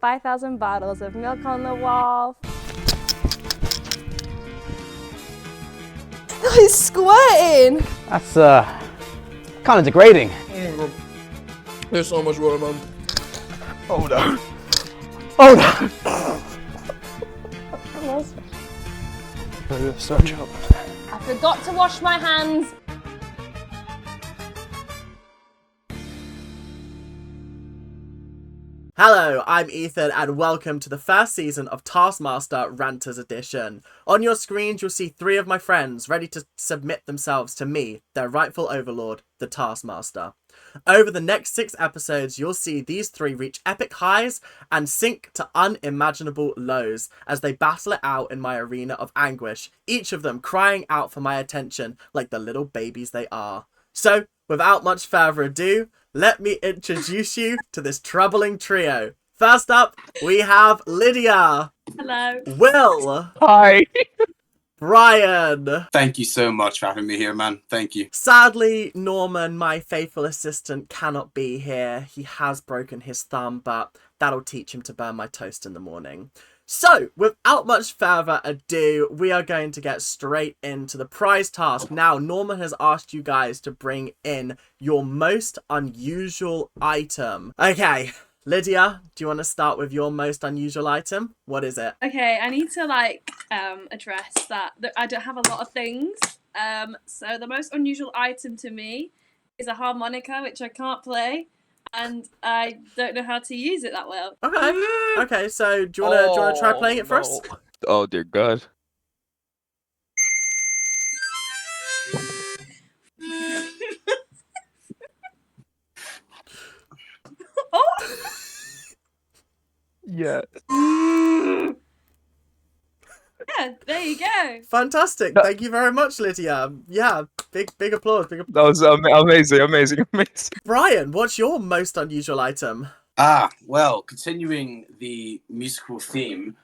5,000 bottles of milk on the wall. He's squirting! That's kind of degrading. There's so much water, man. Oh no. Oh no. Search up. I forgot to wash my hands. Hello, I'm Ethan and welcome to the first season of Taskmaster Ranters Edition. On your screens you'll see 3 of my friends ready to submit themselves to me, their rightful overlord, the Taskmaster. Over the next 6 episodes you'll see these 3 reach epic highs and sink to unimaginable lows as they battle it out in my arena of anguish, each of them crying out for my attention like the little babies they are. So, without much further ado, let me introduce you to this troubling trio. First up, we have Lydia. Hello. Will. Hi. Brian. Thank you so much for having me here, man. Thank you. Sadly, Norman, my faithful assistant, cannot be here. He has broken his thumb, but that'll teach him to burn my toast in the morning. So, without much further ado, we are going to get straight into the prize task. Now, Norman has asked you guys to bring in your most unusual item. Okay, Lydia, do you want to start with your most unusual item? What is it? Okay, I need to address that I don't have a lot of things. So the most unusual item to me is a harmonica, which I can't play, and I don't know how to use it that well. Okay, so do you wanna try playing it first? Oh dear God. Oh! Yeah. Yeah, there you go. Fantastic. Thank you very much, Lydia. Yeah, big applause. That was amazing. Brian, what's your most unusual item? Well, continuing the musical theme,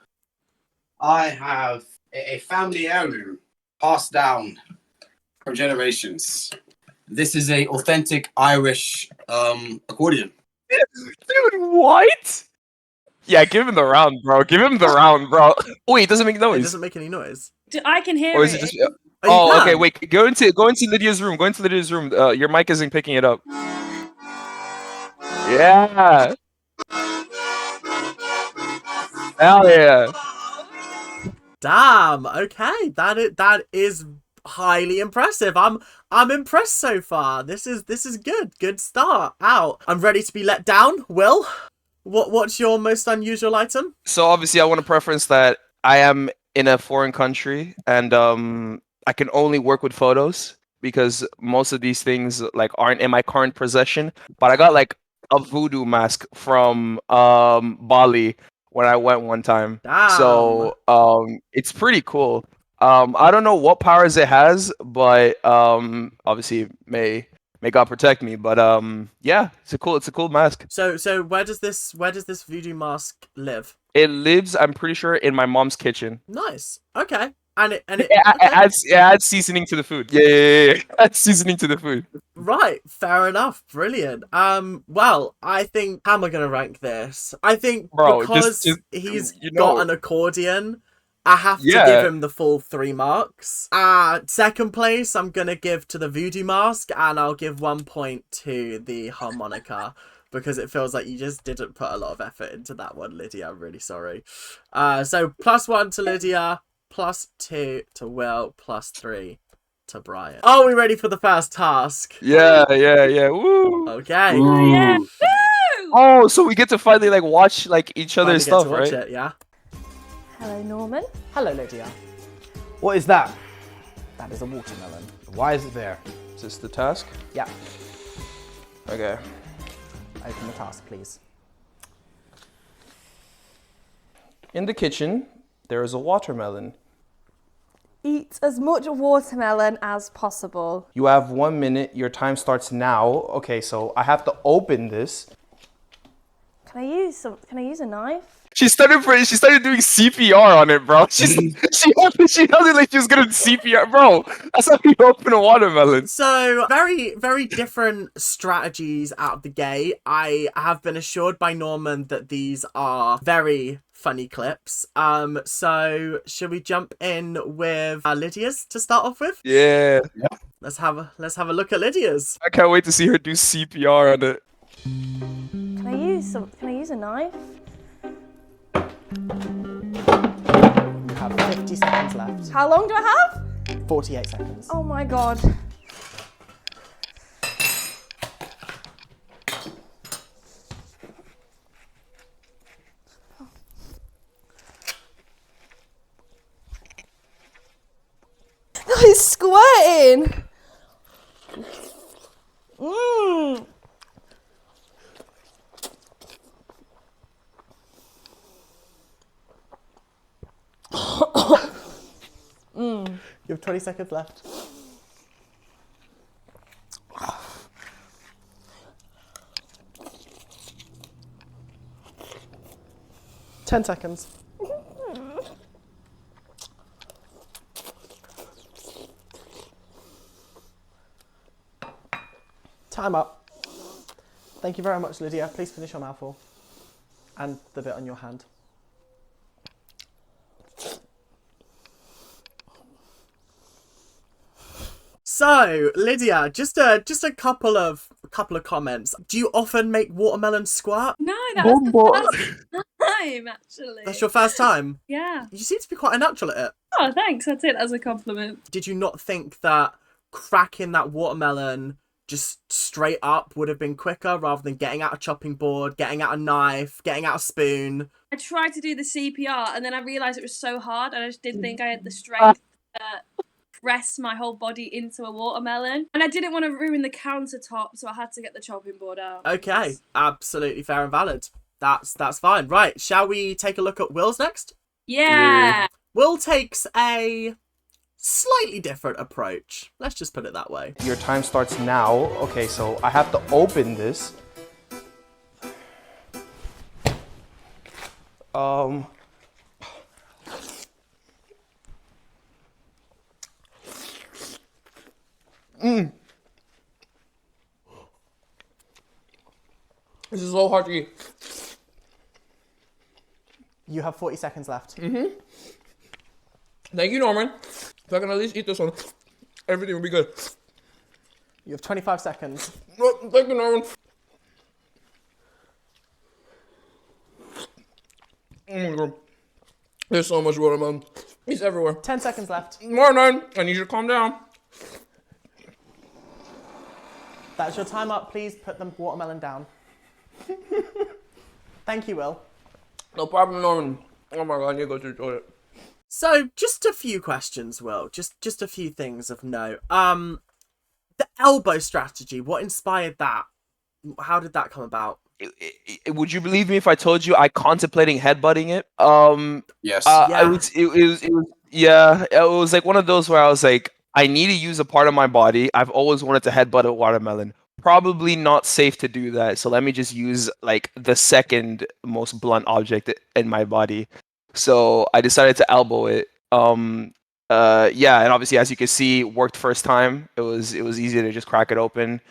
I have a family heirloom passed down for generations. This is a authentic Irish accordion. Dude, what? Yeah, give him the round, bro. Wait, it doesn't make noise. It doesn't make any noise. I can hear Or is it. it just? Oh, Oh, you okay. can? Wait, go into Lydia's room. Your mic isn't picking it up. Yeah. Hell yeah. Damn. Okay, that is highly impressive. I'm impressed so far. This is good. Good start. Out. I'm ready to be let down. Will, what's your most unusual item? So obviously, I want to preference that I am in a foreign country, and I can only work with photos because most of these things aren't in my current possession. But I got a voodoo mask from Bali when I went one time. Damn. So it's pretty cool. I don't know what powers it has, but obviously may God protect me. But yeah, it's a cool mask. So where does this voodoo mask live? It lives, I'm pretty sure, in my mom's kitchen. Nice. Okay. And it It adds seasoning to the food. Yeah. Adds seasoning to the food. Right, fair enough. Brilliant. Well, I think how am I gonna rank this? I think because he's got an accordion, I have to give him the full 3 marks. Second place I'm gonna give to the voodoo mask, and I'll give 1 point to the harmonica. Because it feels like you just didn't put a lot of effort into that one, Lydia. I'm really sorry. So +1 to Lydia, +2 to Will, +3 to Brian. Are we ready for the first task? Yeah. Woo. Okay. Ooh. Yeah. Woo! Oh, so we get to finally watch each other's Finally stuff, get to watch right? it, yeah. Hello, Norman. Hello, Lydia. What is that? That is a watermelon. Why is it there? Is this the task? Yeah. Okay. Open the task, please. In the kitchen, there is a watermelon. Eat as much watermelon as possible. You have 1 minute. Your time starts now. Okay, so I have to open this. Can Can I use a knife? She started doing CPR on it, bro. She held it like she was gonna CPR, bro. That's how you open a watermelon. So, very, very different strategies out of the gate. I have been assured by Norman that these are very funny clips. So should we jump in with Lydia's to start off with? Yeah. Let's have a look at Lydia's. I can't wait to see her do CPR on it. Can I use a knife? You have 50 seconds left. How long do I have? 48 seconds. Oh my god. He's squirting. Mmm. You have 20 seconds left. Ten seconds. Time up. Thank you very much, Lydia. Please finish your mouthful. And the bit on your hand. So, Lydia, just a couple of comments. Do you often make watermelon squirt? No, that was the first time, actually. That's your first time? Yeah. You seem to be quite a natural at it. Oh, thanks. I'd take that as a compliment. Did you not think that cracking that watermelon just straight up would have been quicker rather than getting out a chopping board, getting out a knife, getting out a spoon? I tried to do the CPR and then I realised it was so hard and I just didn't think I had the strength to press my whole body into a watermelon. And I didn't want to ruin the countertop, so I had to get the chopping board out. Okay, absolutely fair and valid. That's fine. Right, shall we take a look at Will's next? Yeah. Will takes a slightly different approach. Let's just put it that way. Your time starts now. Okay, so I have to open this. This is so hard to eat. You have 40 seconds left. Thank you, Norman. If I can at least eat this one, everything will be good. You have 25 seconds. No, thank you, Norman. Oh my god. There's so much watermelon. It's everywhere. 10 seconds left. Norman, I need you to calm down. That's your time up. Please put the watermelon down. Thank you, Will. No problem, Norman. Oh my god, I need to go to the toilet. So, just a few questions, Will. Just a few things of note. The elbow strategy, what inspired that? How did that come about? Would you believe me if I told you I contemplating headbutting it? Yes. It was like one of those where I was like, I need to use a part of my body. I've always wanted to headbutt a watermelon. Probably not safe to do that, so let me just use like the second most blunt object in my body. So I decided to elbow it. And obviously, as you can see, worked first time. It was easy to just crack it open.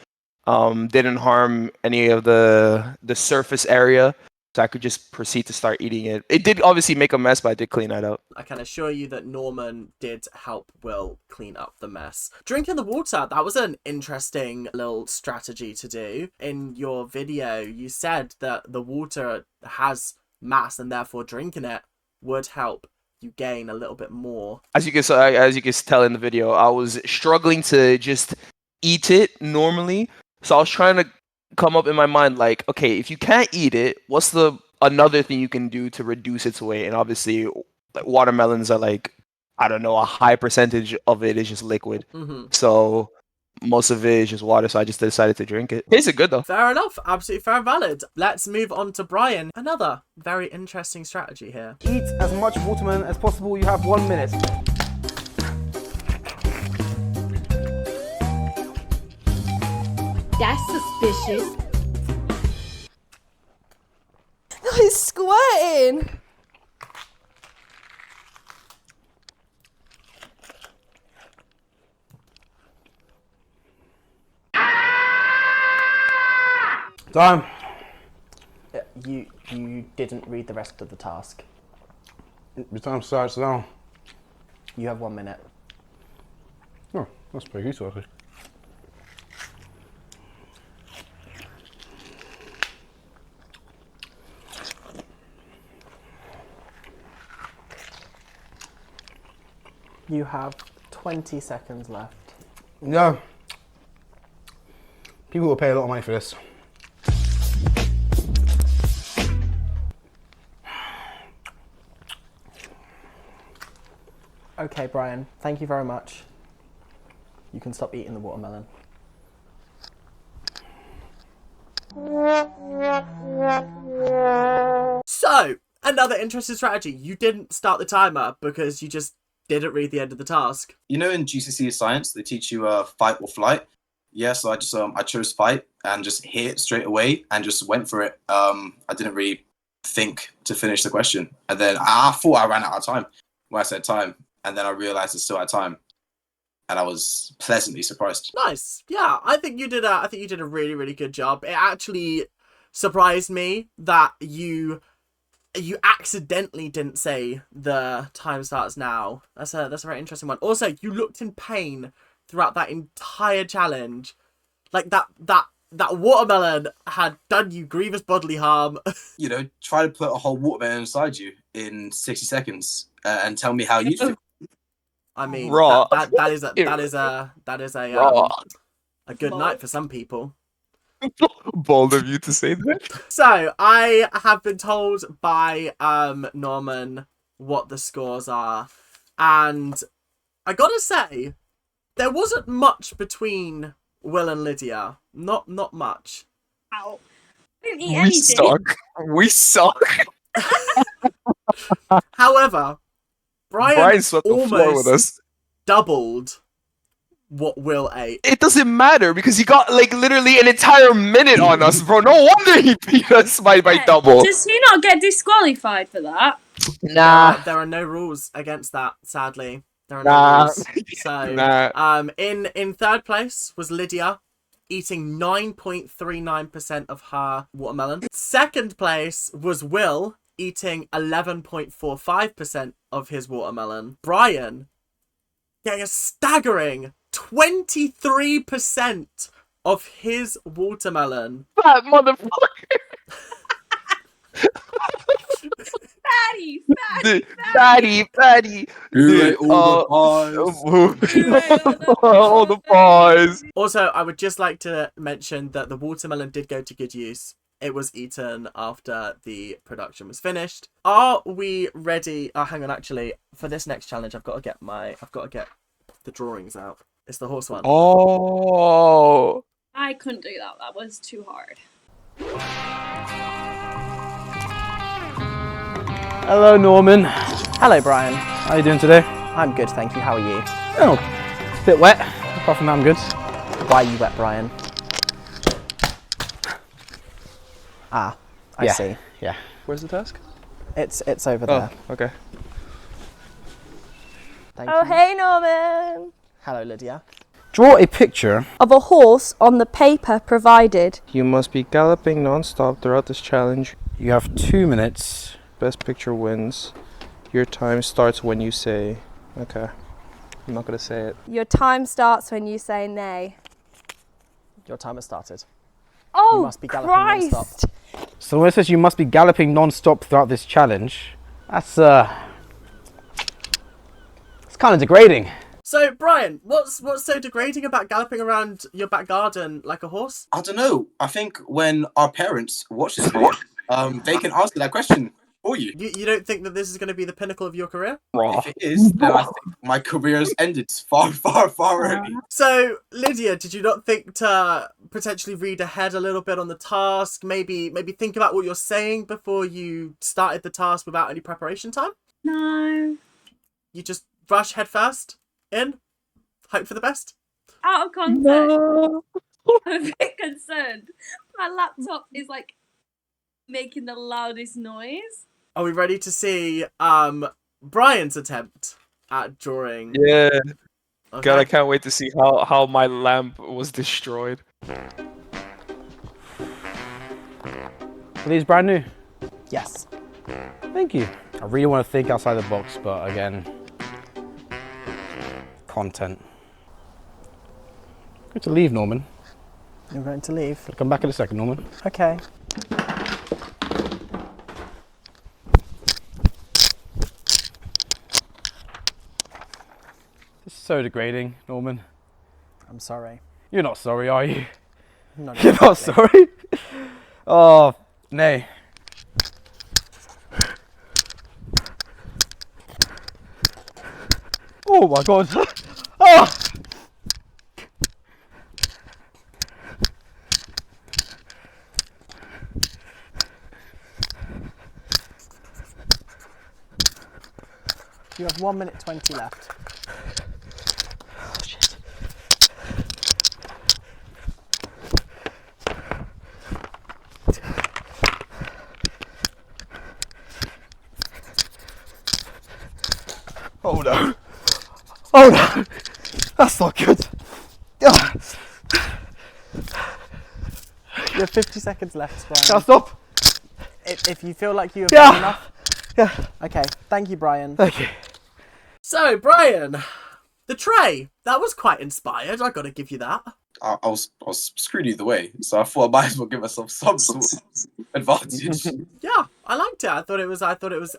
Didn't harm any of the surface area, so I could just proceed to start eating it. It did obviously make a mess, but I did clean that up. I can assure you that Norman did help Will clean up the mess. Drinking the water, that was an interesting little strategy to do. In your video, you said that the water has mass and therefore drinking it would help you gain a little bit more. As you can tell in the video, I was struggling to just eat it normally. So I was trying to come up in my mind like, okay, if you can't eat it, what's the another thing you can do to reduce its weight? And obviously, like, watermelons are like, I don't know, a high percentage of it is just liquid. Mm-hmm. So most of it is just water. So I just decided to drink it. Tasted good though. Fair enough. Absolutely fair and valid. Let's move on to Brian. Another very interesting strategy here. Eat as much watermelon as possible. You have 1 minute. That's suspicious. he's squirting. Time. You didn't read the rest of the task. The time starts now. You have 1 minute. Oh, that's pretty useful actually. You have 20 seconds left. Yeah. People will pay a lot of money for this. Okay, Brian, thank you very much. You can stop eating the watermelon. So, another interesting strategy. You didn't start the timer because you just didn't read the end of the task. You know, in GCSE science, they teach you fight or flight. Yeah, so I just I chose fight and just hit it straight away and just went for it. I didn't really think to finish the question, and then I thought I ran out of time when I said time, and then I realized it's still at time, and I was pleasantly surprised. Nice. Yeah, I think you did a really, really good job. It actually surprised me that you accidentally didn't say the time starts now. That's a very interesting one. Also, you looked in pain throughout that entire challenge. Like that watermelon had done you grievous bodily harm. You know, try to put a whole watermelon inside you in 60 seconds and tell me how you feel. I mean, Raw. that is a good night for some people. Bold of you to say that. So I have been told by Norman what the scores are, and I gotta say, there wasn't much between Will and Lydia. Not much. Ow. I didn't eat We anything. suck. We suck. However, Brian Brian swept the floor with almost us. doubled what Will ate. It doesn't matter because he got like literally an entire minute on us, bro. No wonder he beat us by double. Does he not get disqualified for that? Nah. There are no rules against that, sadly. There are Nah. no rules. So, Nah. in third place was Lydia, eating 9.39% of her watermelon. Second place was Will, eating 11.45% of his watermelon. Brian getting a staggering 23% of his watermelon. That motherfucker. Fatty. Dude, all the pies. Also, I would just like to mention that the watermelon did go to good use. It was eaten after the production was finished. Are we ready? Oh, hang on, actually, for this next challenge, I've got to get the drawings out. It's the horse one. Oh. I couldn't do that. That was too hard. Hello, Norman. Hello, Brian. How are you doing today? I'm good, thank you. How are you? Oh, a bit wet. Apart from that, I'm good. Why are you wet, Brian? Ah, I see. Yeah. Where's the task? It's over there. Oh, okay. Thank Oh, you. hey, Norman. Hello, Lydia. Draw a picture. Of a horse on the paper provided. You must be galloping non-stop throughout this challenge. You have 2 minutes. Best picture wins. Your time starts when you say... Okay. I'm not gonna say it. Your time starts when you say nay. Your time has started. Oh, must be galloping non-stop. Christ. So when it says you must be galloping non-stop throughout this challenge, that's it's kind of degrading. So, Brian, what's so degrading about galloping around your back garden like a horse? I don't know. I think when our parents watch this video, they can answer that question for you. You don't think that this is going to be the pinnacle of your career? If it is, then I think my career has ended far early. So, Lydia, did you not think to potentially read ahead a little bit on the task? Maybe think about what you're saying before you started the task without any preparation time? No. You just rush headfirst in, hope for the best? Out of context. I'm a bit concerned. My laptop is like making the loudest noise. Are we ready to see Brian's attempt at drawing? Yeah. Okay. God, I can't wait to see how my lamp was destroyed. Are these brand new? Yes. Thank you. I really want to think outside the box, but again, content. Good to leave, Norman. You're going to leave. I'll come back in a second, Norman. Okay. This is so degrading, Norman. I'm sorry. You're not sorry, are you? Not You're not sorry? Oh, nay. Oh my god. Oh! You have 1 minute 20 left. Oh shit. Oh no. Oh no. That's not good. Ah. You have 50 seconds left, Brian. Now stop. If you feel like you have Yeah. done enough. Yeah. Okay, thank you, Brian. Thank you. So, Brian, the tray. That was quite inspired, I gotta give you that. I was screwed either way, so I thought I might as well give myself some sort of advantage. Yeah, I liked it. I thought it was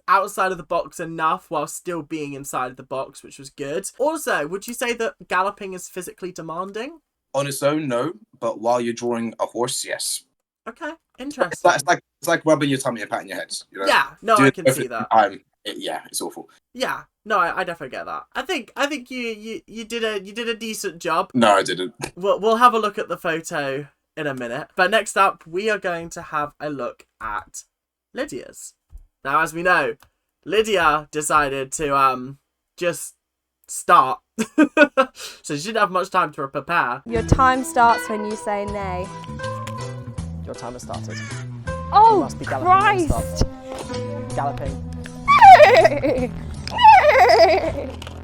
outside of the box enough while still being inside of the box, which was good. Also, would you say that galloping is physically demanding? On its own, no, but while you're drawing a horse, yes. Okay, It's interesting. like rubbing your tummy and patting your head. You know? Yeah, no, Do I it can both see at the that. time. Yeah, it's awful. Yeah, no, I definitely get that. I think you did a decent job. No, I didn't. We'll have a look at the photo in a minute. But next up, we are going to have a look at Lydia's. Now, as we know, Lydia decided to just start, so she didn't have much time to prepare. Your time starts when you say nay. Your time has started. Oh, must be galloping Christ! Galloping.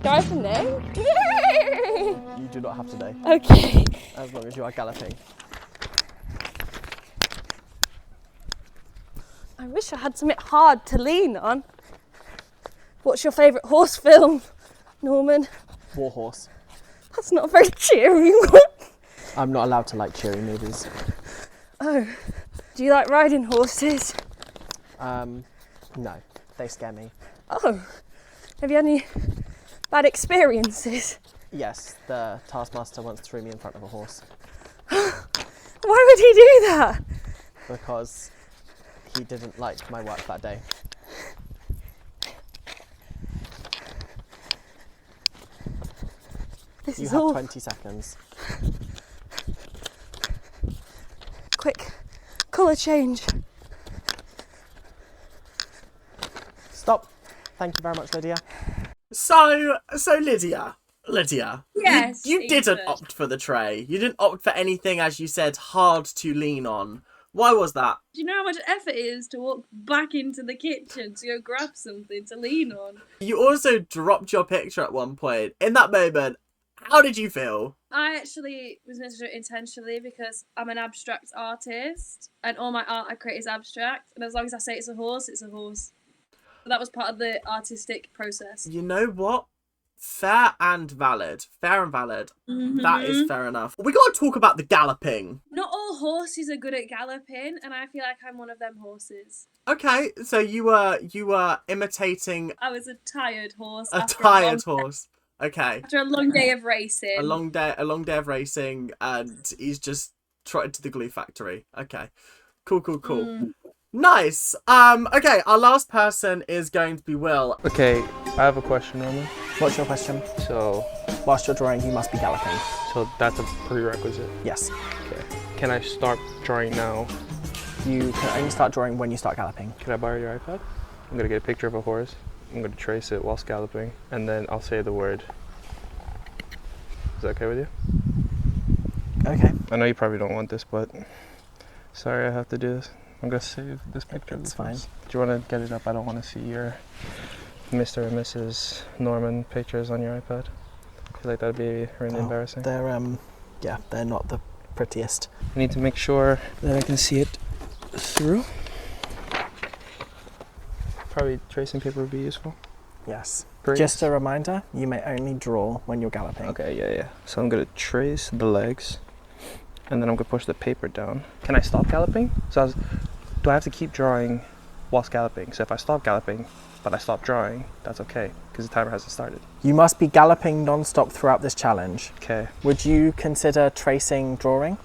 Do I have to nay? You do not have to know, Okay. as long as you are galloping. I wish I had something hard to lean on. What's your favourite horse film, Norman? Warhorse. That's not a very cheery one. I'm not allowed to like cheery movies. Oh, do you like riding horses? No, they scare me. Oh, have you had any bad experiences? Yes, the Taskmaster once threw me in front of a horse Why would he do that? because he didn't like my work that day. This You is have all 20 seconds. quick. Colour change. Stop. Thank you very much, Lydia. So Lydia, Yes, you didn't Ethan. opt for the tray. You didn't opt for anything, as you said, hard to lean on. Why was that? Do you know how much effort it is to walk back into the kitchen to go grab something to lean on? You also dropped your picture at one point. In that moment, how did you feel? I actually was meant to do it intentionally because I'm an abstract artist and all my art I create is abstract, and as long as I say it's a horse, it's a horse. But that was part of the artistic process. You know what? Fair and valid. Fair and valid. That is fair enough. We got to talk about the galloping. Not all horses are good at galloping, and I feel like I'm one of them horses. Okay, so you were imitating I was a tired horse. a after tired long- horse. Okay. After a long day of racing. A long day of racing, and he's just trotted to the glue factory. Okay. Cool. Nice. Okay, our last person is going to be Will. Okay, I have a question, Norman. What's your question? So Whilst you're drawing, you must be galloping. that's a prerequisite. Yes. Okay. Can I start drawing now? You can only start drawing when you start galloping. Can I borrow your iPad? I'm gonna get a picture of a horse. I'm gonna trace it whilst galloping, and then I'll say the word. Is that okay with you? Okay. I know you probably don't want this, but sorry I have to do this. I'm gonna save this picture. It's fine. Do you want to get it up? I don't want to see your Mr. and Mrs. Norman pictures on your iPad. I feel like that'd be really embarrassing. They're not the prettiest. I need to make sure that I can see it through. Probably tracing paper would be useful. Yes. Great. Just a reminder, you may only draw when you're galloping. Okay, yeah. So I'm gonna trace the legs, and then I'm gonna push the paper down. Can I stop galloping? Do I have to keep drawing whilst galloping? So if I stop galloping, but I stop drawing, that's okay, because the timer hasn't started. You must be galloping non-stop throughout this challenge. Okay. Would you consider tracing drawing?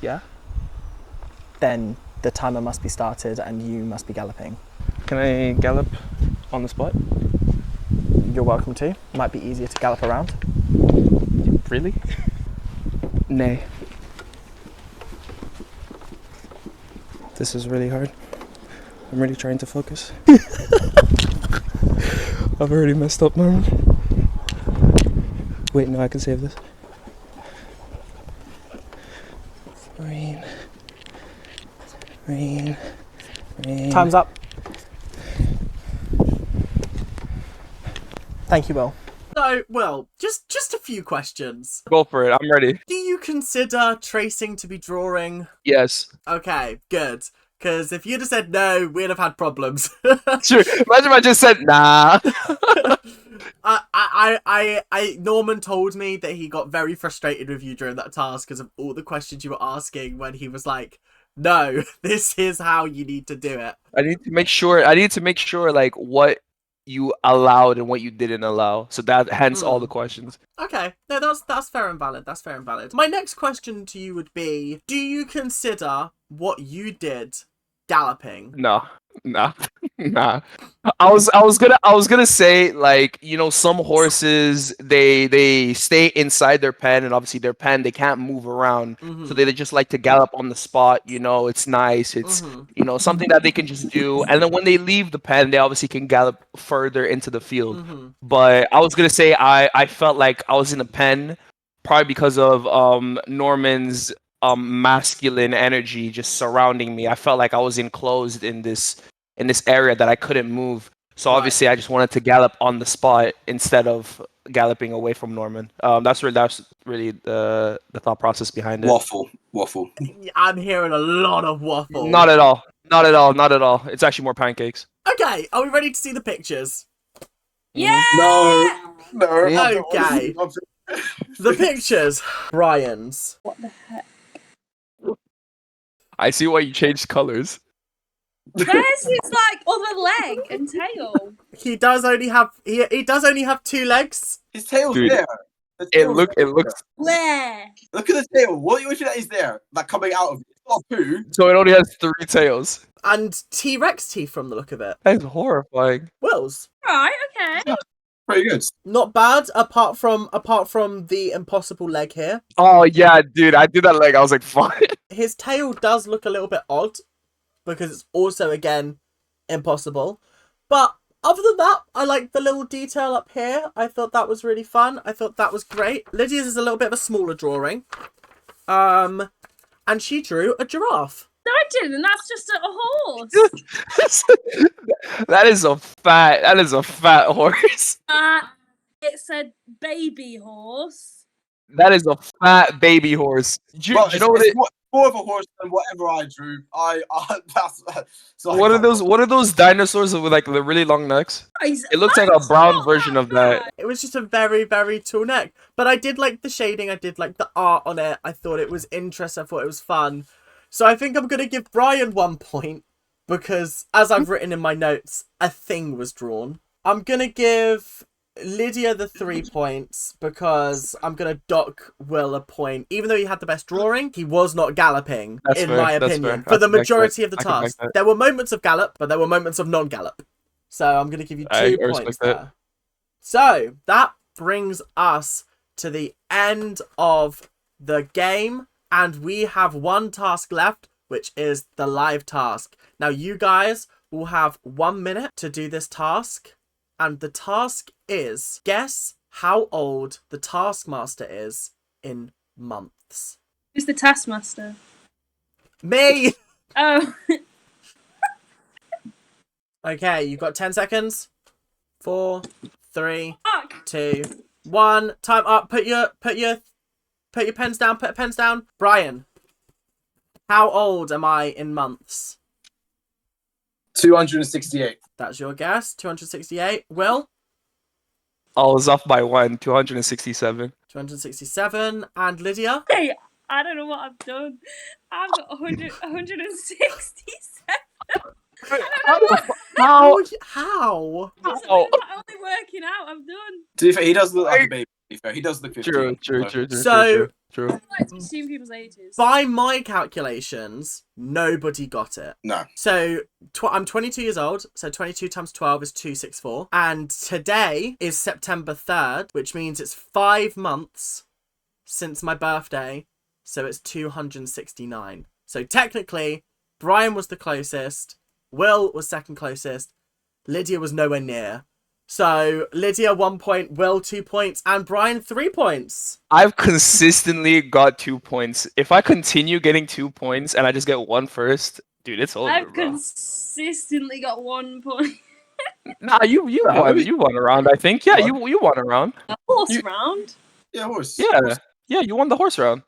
Yeah? Then the timer must be started and you must be galloping. Can I gallop on the spot? You're welcome to. Might be easier to gallop around. Really? Nay. This is really hard. I'm really trying to focus. I've already messed up, Norman. Wait, no, I can save this. Rain. Time's up. Thank you, Will. So, Will, just a few questions. Go for it. I'm ready. Do you consider tracing to be drawing? Yes. Okay, good. Because if you'd have said no, we'd have had problems. Sure. Imagine if I just said nah. Norman told me that he got very frustrated with you during that task because of all the questions you were asking when he was like, no, this is how you need to do it. I need to make sure like what you allowed and what you didn't allow. So that hence all the questions. Okay, no, that's fair and valid. That's fair and valid. My next question to you would be: do you consider what you did galloping? No. Nah. I was gonna say, like, you know, some horses they stay inside their pen, and obviously their pen they can't move around, so they just like to gallop on the spot. You know, it's nice. It's you know, something that they can just do, and then when they leave the pen, they obviously can gallop further into the field. But I was gonna say I felt like I was in a pen, probably because of Norman's masculine energy just surrounding me. I felt like I was enclosed in this area that I couldn't move. So obviously I just wanted to gallop on the spot instead of galloping away from Norman. That's really the thought process behind it. Waffle. I'm hearing a lot of waffle. Not at all. It's actually more pancakes. Okay, are we ready to see the pictures? Yeah! No. Okay. The pictures. Brian's. What the heck? I see why you changed colors. Where's his like other leg and tail? He does only have 2 legs. His tail's Dude, there. It looks. Where? Look at the tail. What do you think that is there? Like coming out of it. It's not poo. So it only has 3 tails. And T-Rex teeth from the look of it. That's horrifying. Will's. Right, okay. Pretty good. Not bad, apart from the impossible leg here. Oh yeah, dude, I did that leg. I was like, fine. His tail does look a little bit odd, because it's also, again, impossible. But other than that, I like the little detail up here. I thought that was really fun. I thought that was great. Lydia's is a little bit of a smaller drawing. And she drew a giraffe. No, I didn't. That's just a horse. That is a fat horse. It said baby horse. That is a fat baby horse. Do you know what it? More of a horse than whatever I drew. That's so What are those dinosaurs with like the really long necks? It looks like a brown version of that. It was just a very, very tall neck. But I did like the shading. I did like the art on it. I thought it was interesting. I thought it was fun. So I think I'm going to give Brian 1 point because, as I've written in my notes, a thing was drawn. I'm going to give Lydia the 3 points because I'm going to dock Will a point. Even though he had the best drawing, he was not galloping, in my opinion, for the majority of the task. There were moments of gallop, but there were moments of non-gallop. So I'm going to give you 2 points there. So that brings us to the end of the game. And we have 1 task left, which is the live task. Now, you guys will have 1 minute to do this task. And the task is, guess how old the Taskmaster is in months. Who's the Taskmaster? Me! Oh, Okay, you've got 10 seconds. 4, 3, fuck. 2, 1. Time up. Put your pens down. Put pens down. Brian, how old am I in months? 268. That's your guess. 268. Will? I was off by 1, 267. 267. And Lydia? Hey, I don't know what I've done. I've got 167. How? How? That's Oh. the only working out I've done. To be fair, he does look like a baby. To be fair, he does look 15. True. So- True. I like to assume people's ages. By my calculations, nobody got it. No. So I'm 22 years old. So 22 times 12 is 264. And today is September 3rd, which means it's 5 months since my birthday. So it's 269. So technically, Brian was the closest. Will was second closest. Lydia was nowhere near. So Lydia 1 point, Will 2 points, and Brian 3 points. I've consistently got 2 points. If I continue getting 2 points and I just get one first, dude, it's over, I've bro. consistently got 1 point. Nah, you won. You won a round, I think. Yeah, you won a round. A horse You- round. Yeah, horse. Yeah, you won the horse round.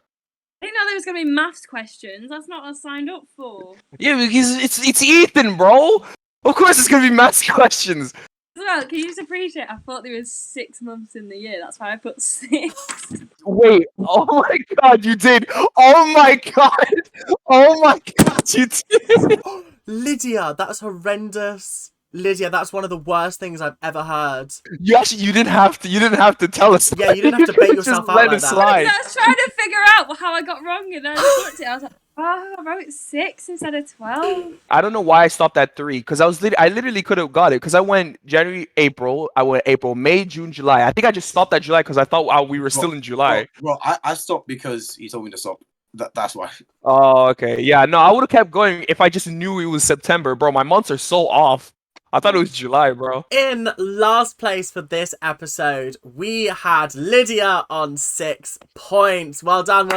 I didn't know there was going to be maths questions. That's not what I signed up for. Yeah, because it's Ethan, bro. Of course, it's gonna be maths questions. As well, can you just appreciate? I thought there was 6 months in the year. That's why I put 6. Wait. Oh my god, you did. Oh my god. Oh my god, you did. Lydia, that's horrendous. Lydia, that's one of the worst things I've ever heard. You didn't have to tell us. Yeah, you didn't have to bait yourself Just out let like it that. slide. I was trying to figure out how I got wrong, and then I looked at it. I was like, oh, I wrote 6 instead of 12. I don't know why I stopped at 3 because I literally could have got it because I went January, April. I went April, May, June, July. I think I just stopped at July because I thought we were still in July. Bro, I stopped because he told me to stop. That's why. Oh, okay. Yeah, no, I would have kept going if I just knew it was September, bro. My months are so off. I thought it was July, bro. In last place for this episode, we had Lydia on 6 points. Well done.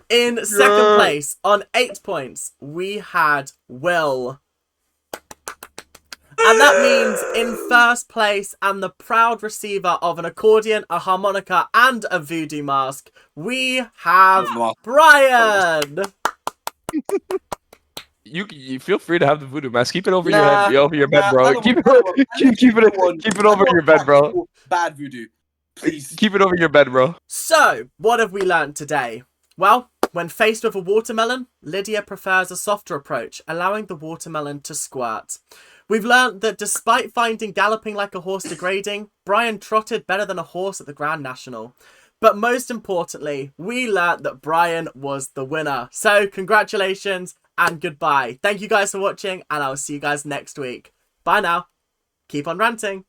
In second place, on 8 points, we had Will. And that means in first place, and the proud receiver of an accordion, a harmonica, and a voodoo mask, we have Brian. You feel free to have the voodoo mask. Keep it over your head, over your bed, bro. Keep it over your bed, bro. Bad voodoo. Please. Keep it over your bed, bro. So, what have we learned today? Well, when faced with a watermelon, Lydia prefers a softer approach, allowing the watermelon to squirt. We've learned that despite finding galloping like a horse degrading, Brian trotted better than a horse at the Grand National. But most importantly, we learned that Brian was the winner. So, congratulations and goodbye. Thank you guys for watching, and I'll see you guys next week. Bye now. Keep on ranting.